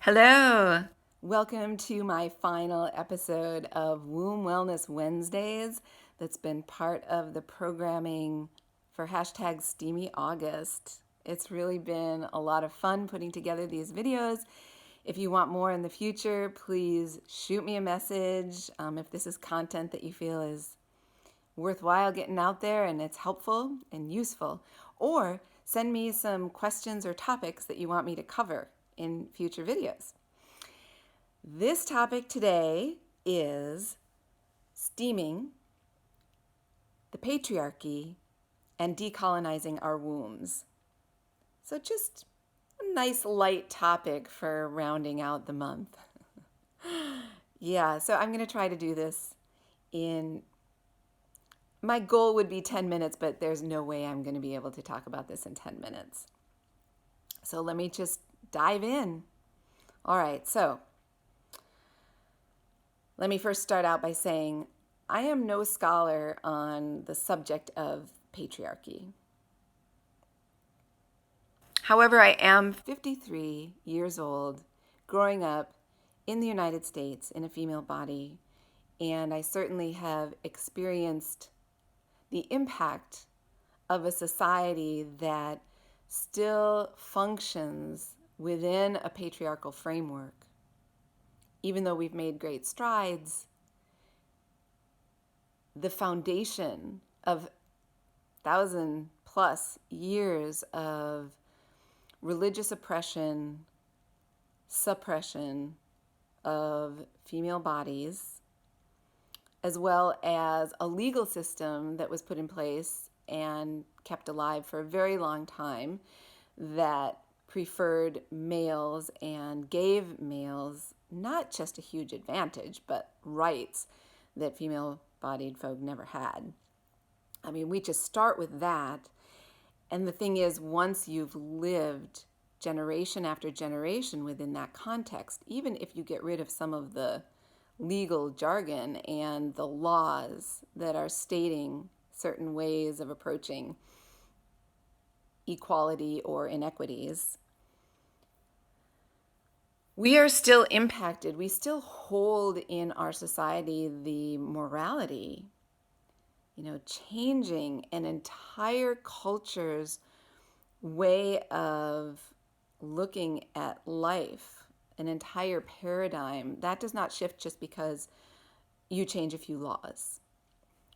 Hello! Welcome to my final episode of Womb Wellness Wednesdays that's been part of the programming for hashtag Steamy August. It's really been a lot of fun putting together these videos. If you want more in the future, please shoot me a message. If this is content that you feel is worthwhile getting out there and it's helpful and useful, or send me some questions or topics that you want me to cover in future videos. This topic today is steaming, the patriarchy, and decolonizing our wombs. So just a nice light topic for rounding out the month. So I'm going to try to do this my goal would be 10 minutes, but there's no way I'm going to be able to talk about this in 10 minutes. So let me just dive in. All right, so let me first start out by saying I am no scholar on the subject of patriarchy. However, I am 53 years old, growing up in the United States in a female body, and I certainly have experienced the impact of a society that still functions within a patriarchal framework. Even though we've made great strides, the foundation of 1,000+ years of religious oppression, suppression of female bodies, as well as a legal system that was put in place and kept alive for a very long time that preferred males and gave males not just a huge advantage, but rights that female-bodied folk never had. I mean, we just start with that. And the thing is, once you've lived generation after generation within that context, even if you get rid of some of the legal jargon and the laws that are stating certain ways of approaching equality or inequities, we are still impacted. We still hold in our society the morality, changing an entire culture's way of looking at life, an entire paradigm. That does not shift just because you change a few laws.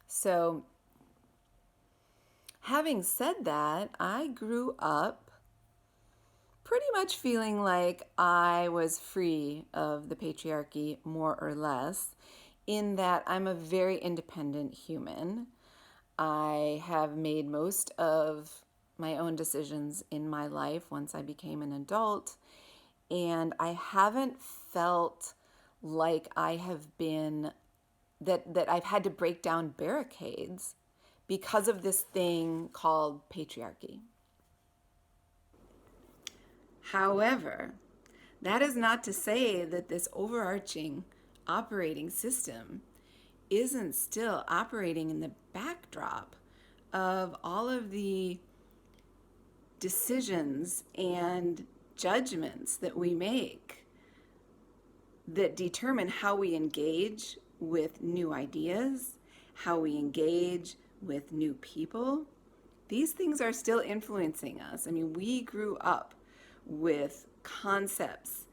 So, having said that, I grew up pretty much feeling like I was free of the patriarchy, more or less, in that I'm a very independent human. I have made most of my own decisions in my life once I became an adult, and I haven't felt like I have been, that I've had to break down barricades because of this thing called patriarchy. However, that is not to say that this overarching operating system isn't still operating in the backdrop of all of the decisions and judgments that we make that determine how we engage with new ideas, how we engage with new people. These things are still influencing us. I mean, we grew up with concepts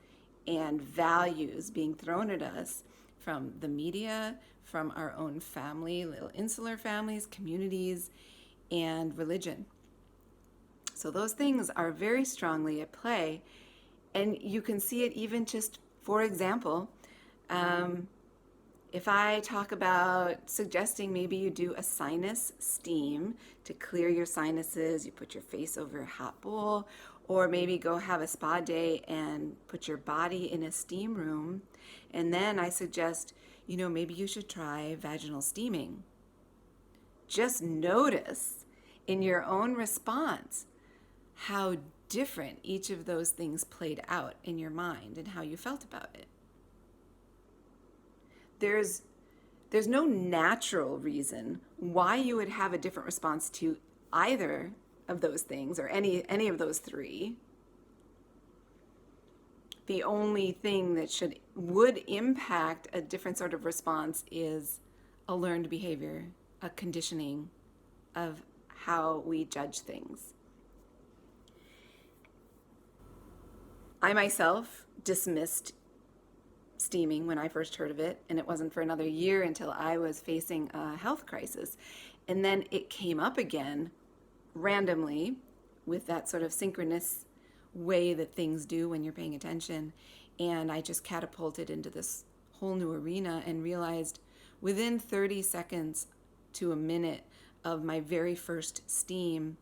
and values being thrown at us from the media, from our own family, little insular families, communities, and religion. So those things are very strongly at play, and you can see it even just, for example, if I talk about suggesting maybe you do a sinus steam to clear your sinuses, you put your face over a hot bowl, or maybe go have a spa day and put your body in a steam room, and then I suggest, maybe you should try vaginal steaming. Just notice in your own response how different each of those things played out in your mind and how you felt about it. There's no natural reason why you would have a different response to either of those things or any of those three. the only thing that would impact a different sort of response is a learned behavior, a conditioning of how we judge things. I myself dismissed steaming when I first heard of it, and it wasn't for another year until I was facing a health crisis. And then it came up again randomly with that sort of synchronous way that things do when you're paying attention. And I just catapulted into this whole new arena and realized within 30 seconds to a minute of my very first steam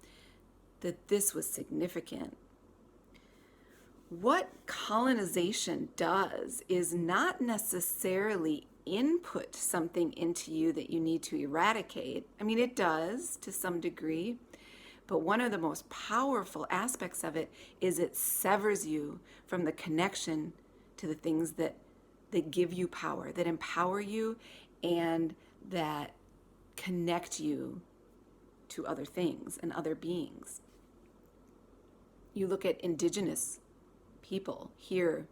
that this was significant. What colonization does is not necessarily input something into you that you need to eradicate. I mean, it does to some degree, but one of the most powerful aspects of it is it severs you from the connection to the things that give you power, that empower you, and that connect you to other things and other beings. You look at indigenous people here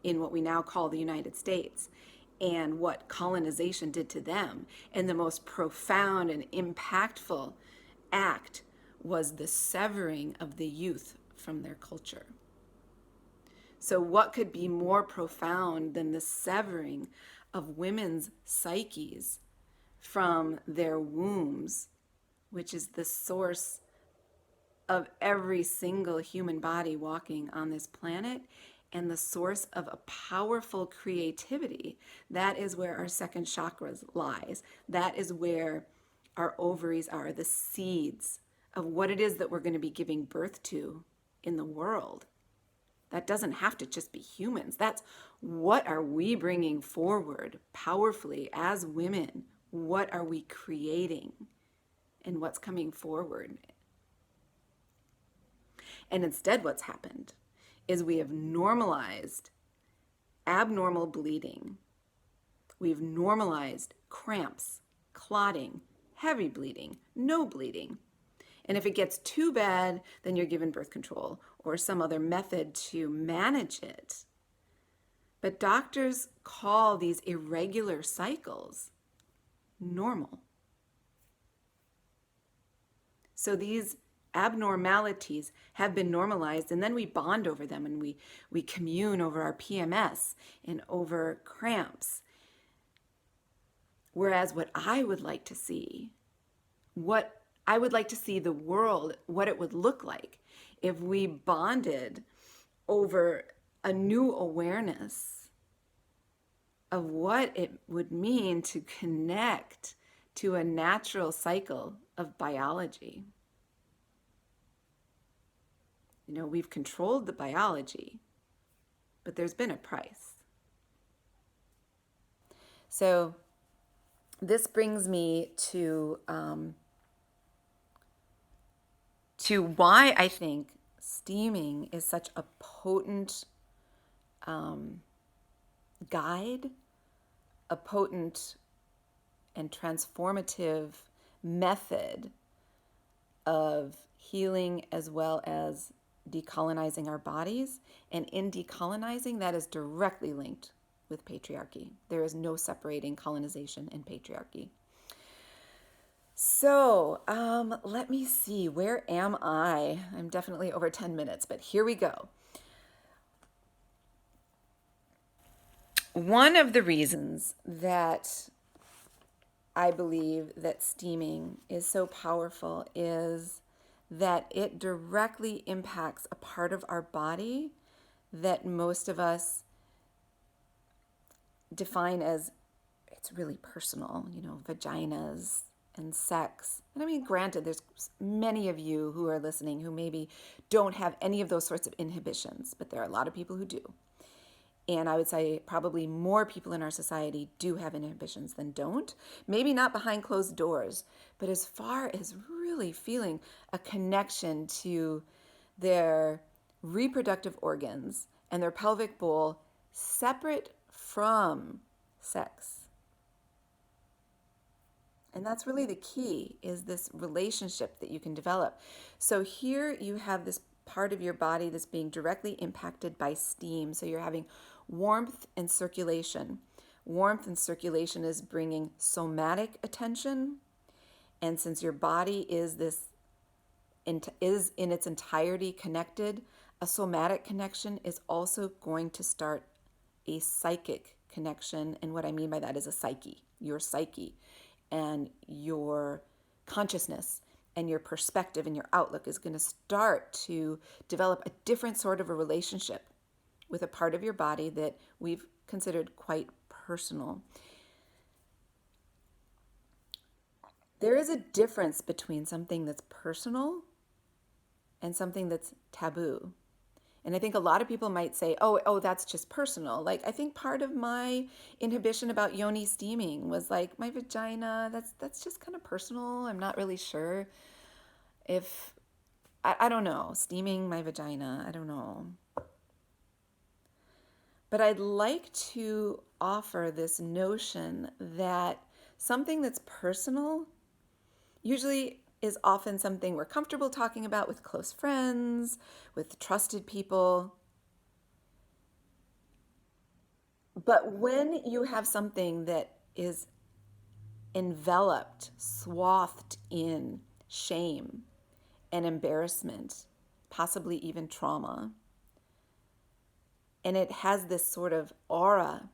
in what we now call the United States and what colonization did to them. And the most profound and impactful act was the severing of the youth from their culture. So what could be more profound than the severing of women's psyches from their wombs, which is the source of every single human body walking on this planet and the source of a powerful creativity. That is where our second chakra lies. That is where our ovaries are, the seeds of what it is that we're going to be giving birth to in the world. That doesn't have to just be humans. That's what are we bringing forward powerfully as women? What are we creating? And what's coming forward? And instead what's happened is we have normalized abnormal bleeding. We've normalized cramps, clotting, heavy bleeding, no bleeding. And if it gets too bad, then you're given birth control or some other method to manage it. But doctors call these irregular cycles normal. So these abnormalities have been normalized, and then we bond over them, and we commune over our PMS and over cramps. Whereas what I would like to see the world, what it would look like if we bonded over a new awareness of what it would mean to connect to a natural cycle of biology. You know, we've controlled the biology, but there's been a price. So this brings me to why I think steaming is such a potent guide, a potent and transformative method of healing as well as decolonizing our bodies. And in decolonizing, that is directly linked with patriarchy. There is no separating colonization and patriarchy. So let me see, where am I? I'm definitely over 10 minutes, but here we go. One of the reasons that I believe that steaming is so powerful is that it directly impacts a part of our body that most of us define as it's really personal, you know, vaginas and sex. And I mean, granted, there's many of you who are listening who maybe don't have any of those sorts of inhibitions, but there are a lot of people who do. And I would say probably more people in our society do have inhibitions than don't. Maybe not behind closed doors, but as far as really feeling a connection to their reproductive organs and their pelvic bowl separate from sex. And that's really the key, is this relationship that you can develop. So here you have this part of your body that's being directly impacted by steam. So you're having warmth and circulation. Warmth and circulation is bringing somatic attention. And since your body is in its entirety connected, a somatic connection is also going to start a psychic connection. And what I mean by that is a psyche, your psyche and your consciousness and your perspective and your outlook is going to start to develop a different sort of a relationship with a part of your body that we've considered quite personal. There is a difference between something that's personal and something that's taboo. And I think a lot of people might say, oh, that's just personal. Like, I think part of my inhibition about Yoni steaming was like my vagina, that's just kind of personal. I'm not really sure if, I don't know, steaming my vagina, I don't know. But I'd like to offer this notion that something that's personal usually is often something we're comfortable talking about with close friends, with trusted people. But when you have something that is enveloped, swathed in shame and embarrassment, possibly even trauma, and it has this sort of aura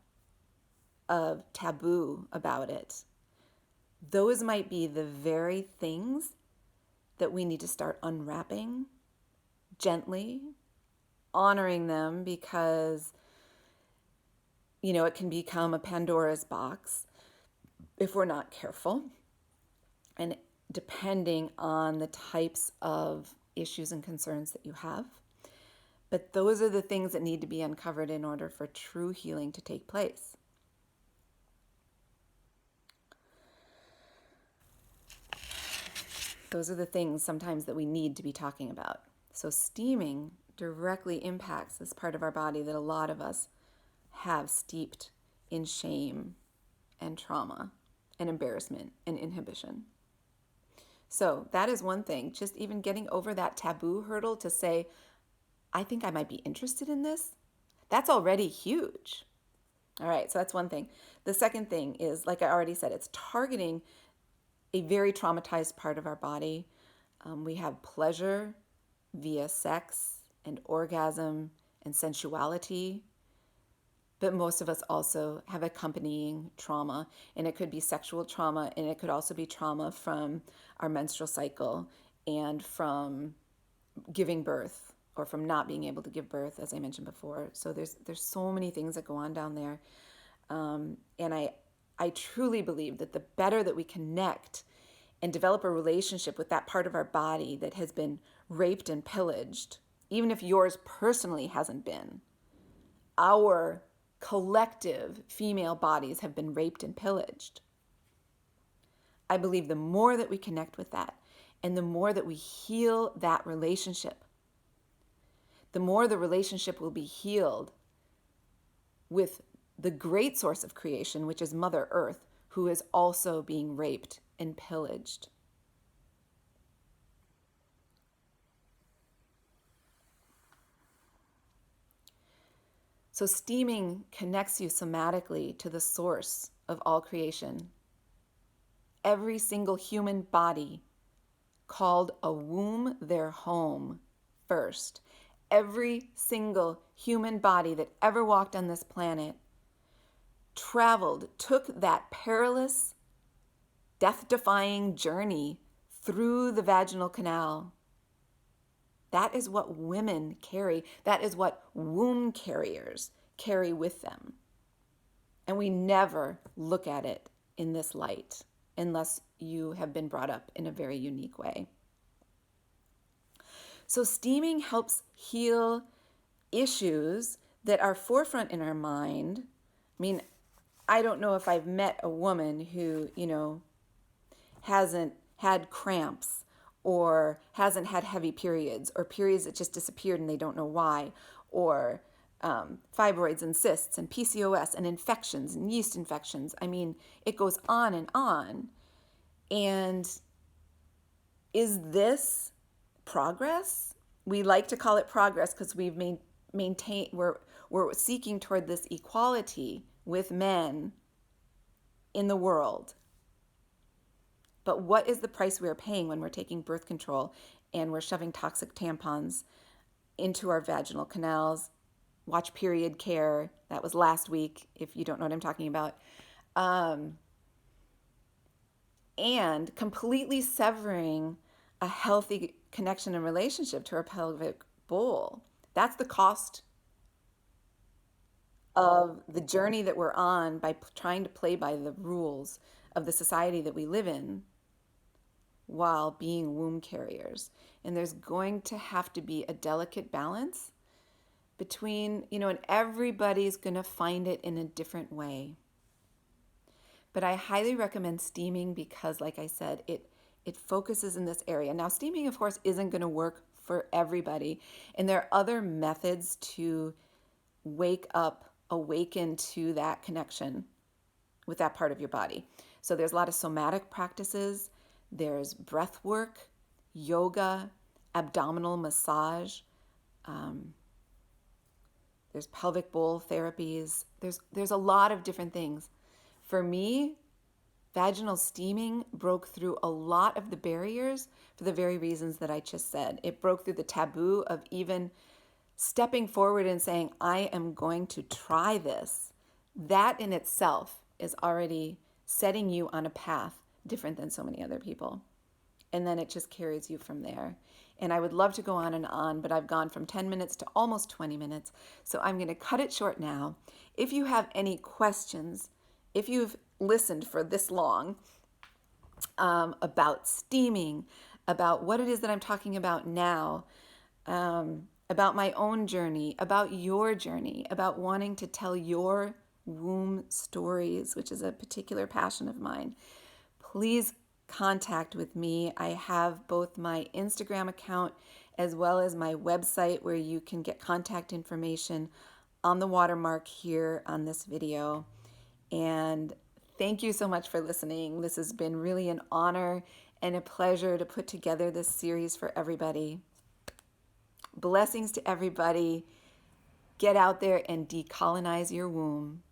of taboo about it, those might be the very things that we need to start unwrapping gently, honoring them, because, it can become a Pandora's box if we're not careful. And depending on the types of issues and concerns that you have. But those are the things that need to be uncovered in order for true healing to take place. Those are the things sometimes that we need to be talking about. So steaming directly impacts this part of our body that a lot of us have steeped in shame and trauma and embarrassment and inhibition. So that is one thing, just even getting over that taboo hurdle to say, I think I might be interested in this. That's already huge. All right, so that's one thing. The second thing is, like I already said, it's targeting a very traumatized part of our body. We have pleasure via sex and orgasm and sensuality, but most of us also have accompanying trauma, and it could be sexual trauma, and it could also be trauma from our menstrual cycle and from giving birth or from not being able to give birth, as I mentioned before. So there's so many things that go on down there. And I truly believe that the better that we connect and develop a relationship with that part of our body that has been raped and pillaged, even if yours personally hasn't been, our collective female bodies have been raped and pillaged. I believe the more that we connect with that and the more that we heal that relationship, the more the relationship will be healed with the great source of creation, which is Mother Earth, who is also being raped and pillaged. So steaming connects you somatically to the source of all creation. Every single human body called a womb their home first. Every single human body that ever walked on this planet traveled, took that perilous, death-defying journey through the vaginal canal. That is what women carry. That is what womb carriers carry with them. And we never look at it in this light unless you have been brought up in a very unique way. So steaming helps heal issues that are forefront in our mind. I mean, I don't know if I've met a woman who, hasn't had cramps or hasn't had heavy periods or periods that just disappeared and they don't know why, or fibroids and cysts and PCOS and infections and yeast infections. I mean, it goes on and on. And is this progress? we like to call it progress because we've maintained, we're seeking toward this equality with men in the world. But what is the price we are paying when we're taking birth control and we're shoving toxic tampons into our vaginal canals? Watch Period Care. That was last week, if you don't know what I'm talking about. And completely severing a healthy connection and relationship to our pelvic bowl. That's the cost of the journey that we're on by trying to play by the rules of the society that we live in while being womb carriers. And there's going to have to be a delicate balance between, and everybody's going to find it in a different way. But I highly recommend steaming because, like I said, it focuses in this area. Now, steaming, of course, isn't going to work for everybody. And there are other methods to awaken to that connection with that part of your body. So there's a lot of somatic practices. There's breath work, yoga, abdominal massage. There's pelvic bowl therapies. There's a lot of different things. For me, vaginal steaming broke through a lot of the barriers for the very reasons that I just said. It broke through the taboo of even stepping forward and saying, I am going to try this. That in itself is already setting you on a path different than so many other people. And then it just carries you from there. And I would love to go on, but I've gone from 10 minutes to almost 20 minutes. So I'm going to cut it short now. If you have any questions, if you've listened for this long about steaming, about what it is that I'm talking about now, about my own journey, about your journey, about wanting to tell your womb stories, which is a particular passion of mine, please contact with me. I have both my Instagram account as well as my website where you can get contact information on the watermark here on this video. And thank you so much for listening. This has been really an honor and a pleasure to put together this series for everybody. Blessings to everybody. Get out there and decolonize your womb.